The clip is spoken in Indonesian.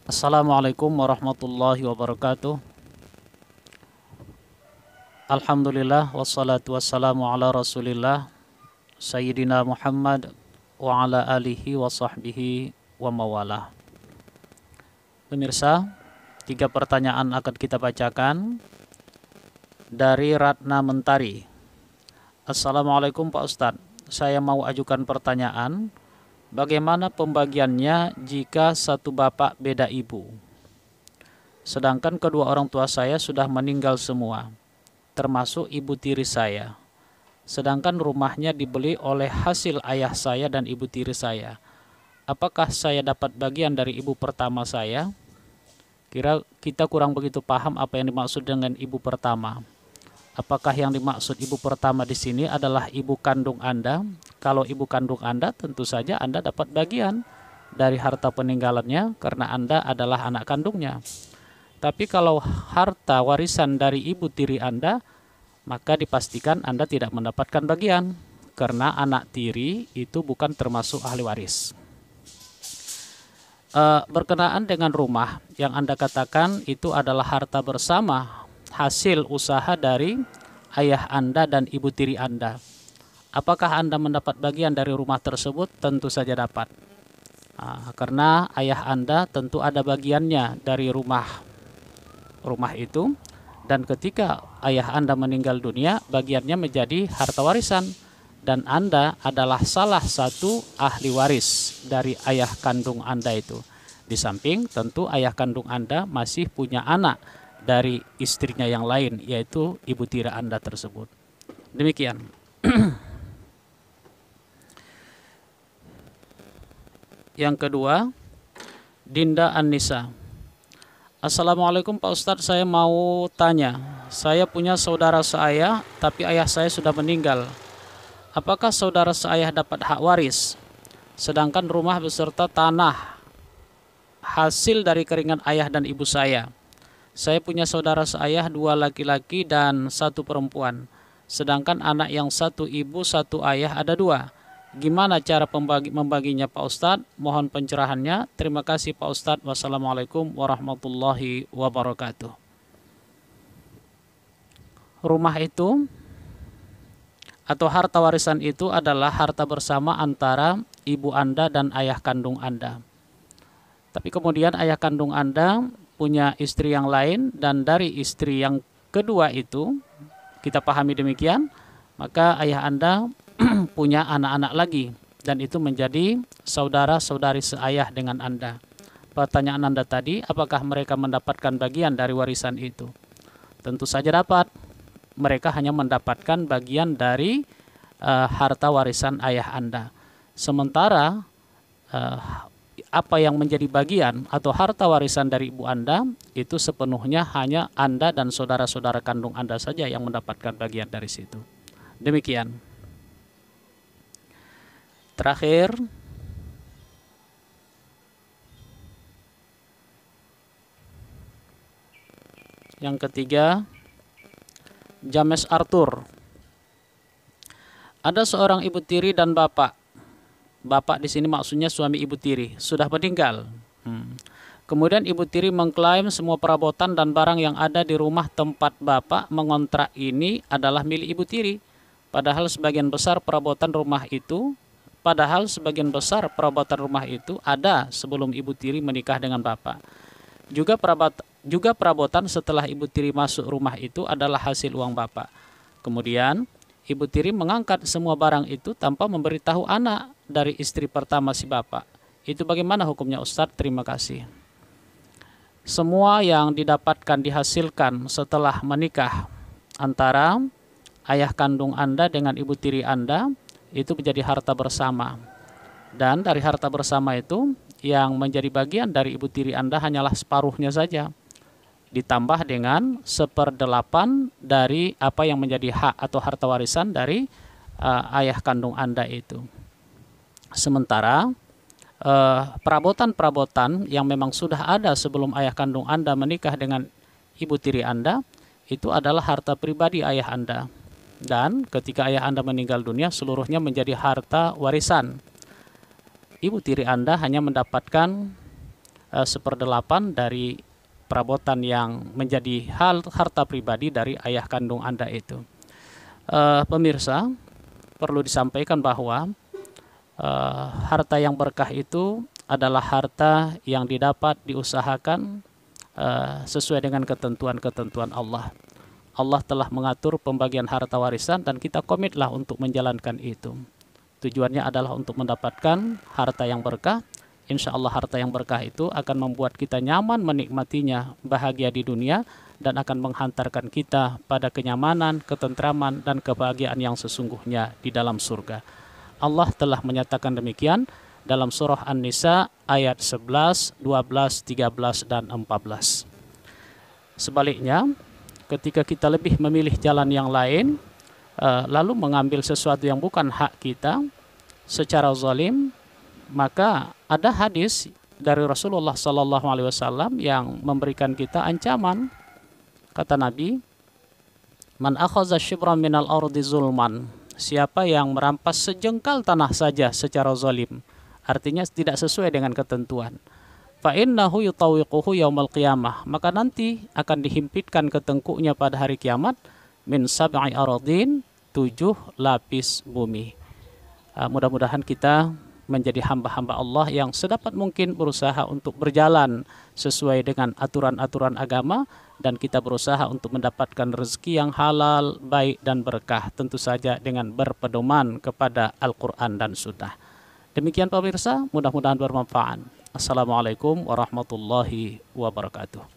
Assalamualaikum warahmatullahi wabarakatuh. Alhamdulillah wassalatu wassalamu ala Rasulillah Sayyidina Muhammad wa ala alihi wa sahbihi wa mawalah. Pemirsa, 3 pertanyaan akan kita bacakan dari Ratna Mentari. Assalamualaikum Pak Ustadz, saya mau ajukan pertanyaan. Bagaimana pembagiannya jika satu bapak beda ibu? Sedangkan kedua orang tua saya sudah meninggal semua, termasuk ibu tiri saya. Sedangkan rumahnya dibeli oleh hasil ayah saya dan ibu tiri saya. Apakah saya dapat bagian dari ibu pertama saya? Kita kurang begitu paham apa yang dimaksud dengan ibu pertama. Apakah yang dimaksud ibu pertama di sini adalah ibu kandung Anda? Kalau ibu kandung Anda, tentu saja Anda dapat bagian dari harta peninggalannya karena Anda adalah anak kandungnya. Tapi kalau harta warisan dari ibu tiri Anda, maka dipastikan Anda tidak mendapatkan bagian karena anak tiri itu bukan termasuk ahli waris. Berkenaan dengan rumah yang Anda katakan itu adalah harta bersama, hasil usaha dari ayah Anda dan ibu tiri Anda. Apakah Anda mendapat bagian dari rumah tersebut? Tentu saja dapat. Karena ayah Anda tentu ada bagiannya dari rumah itu, dan ketika ayah Anda meninggal dunia, bagiannya menjadi harta warisan, dan Anda adalah salah satu ahli waris dari ayah kandung Anda itu. Di samping tentu ayah kandung Anda masih punya anak dari istrinya yang lain, yaitu ibu tiri Anda tersebut. Demikian. Yang kedua, Dinda Anissa. Assalamualaikum Pak Ustadz, saya mau tanya. Saya punya saudara seayah, tapi ayah saya sudah meninggal. Apakah saudara seayah dapat hak waris? Sedangkan rumah beserta tanah hasil dari keringat ayah dan ibu saya. Saya punya saudara seayah 2 laki-laki dan 1 perempuan. Sedangkan anak yang 1 ibu 1 ayah ada 2. Gimana cara membaginya Pak Ustadz? Mohon pencerahannya. Terima kasih Pak Ustadz. Wassalamualaikum warahmatullahi wabarakatuh. Rumah itu atau harta warisan itu adalah harta bersama antara ibu Anda dan ayah kandung Anda. Tapi kemudian ayah kandung Anda punya istri yang lain, dan dari istri yang kedua itu kita pahami demikian, maka ayah Anda punya anak-anak lagi, dan itu menjadi saudara-saudari seayah dengan Anda. Pertanyaan Anda tadi, apakah mereka mendapatkan bagian dari warisan itu? Tentu saja dapat. Mereka hanya mendapatkan bagian dari harta warisan ayah Anda. Sementara apa yang menjadi bagian atau harta warisan dari ibu Anda itu sepenuhnya hanya Anda dan saudara-saudara kandung Anda saja yang mendapatkan bagian dari situ. Demikian. Terakhir, yang ketiga, James Arthur. Ada seorang ibu tiri dan bapak. Bapak di sini maksudnya suami ibu tiri, sudah meninggal. Kemudian ibu tiri mengklaim semua perabotan dan barang yang ada di rumah tempat bapak mengontrak ini adalah milik ibu tiri. Padahal sebagian besar perabotan rumah itu ada sebelum ibu tiri menikah dengan bapak. Juga perabotan setelah ibu tiri masuk rumah itu adalah hasil uang bapak. Kemudian ibu tiri mengangkat semua barang itu tanpa memberitahu anak dari istri pertama si bapak. Itu bagaimana hukumnya Ustadz? Terima kasih. Semua yang didapatkan dihasilkan setelah menikah antara ayah kandung Anda dengan ibu tiri Anda itu menjadi harta bersama. Dan dari harta bersama itu yang menjadi bagian dari ibu tiri Anda hanyalah separuhnya saja, ditambah dengan 1/8 dari apa yang menjadi hak atau harta warisan dari ayah kandung Anda itu. Sementara perabotan-perabotan yang memang sudah ada sebelum ayah kandung Anda menikah dengan ibu tiri Anda itu adalah harta pribadi ayah Anda. Dan ketika ayah Anda meninggal dunia, seluruhnya menjadi harta warisan. Ibu tiri Anda hanya mendapatkan 1/8 dari perabotan yang menjadi harta pribadi dari ayah kandung Anda itu. Pemirsa, perlu disampaikan bahwa harta yang berkah itu adalah harta yang didapat diusahakan sesuai dengan ketentuan-ketentuan Allah. Allah telah mengatur pembagian harta warisan dan kita komitlah untuk menjalankan itu. Tujuannya adalah untuk mendapatkan harta yang berkah. Insya Allah harta yang berkah itu akan membuat kita nyaman menikmatinya, bahagia di dunia, dan akan menghantarkan kita pada kenyamanan, ketentraman, dan kebahagiaan yang sesungguhnya di dalam surga. Allah telah menyatakan demikian dalam surah An-Nisa ayat 11, 12, 13, dan 14. Sebaliknya, ketika kita lebih memilih jalan yang lain, lalu mengambil sesuatu yang bukan hak kita secara zalim, maka ada hadis dari Rasulullah SAW yang memberikan kita ancaman. Kata Nabi, "Man akhaza shibran minal ardi zulman." Siapa yang merampas sejengkal tanah saja secara zalim, artinya tidak sesuai dengan ketentuan, fa innahu yutawiquhu yaumal qiyamah, maka nanti akan dihimpitkan ke tengkuknya pada hari kiamat min sab'i aradin, 7 lapis bumi. Mudah-mudahan kita menjadi hamba-hamba Allah yang sedapat mungkin berusaha untuk berjalan sesuai dengan aturan-aturan agama, dan kita berusaha untuk mendapatkan rezeki yang halal, baik dan berkah, tentu saja dengan berpedoman kepada Al-Quran dan Sunnah. Demikian pemirsa, mudah-mudahan bermanfaat. Assalamualaikum warahmatullahi wabarakatuh.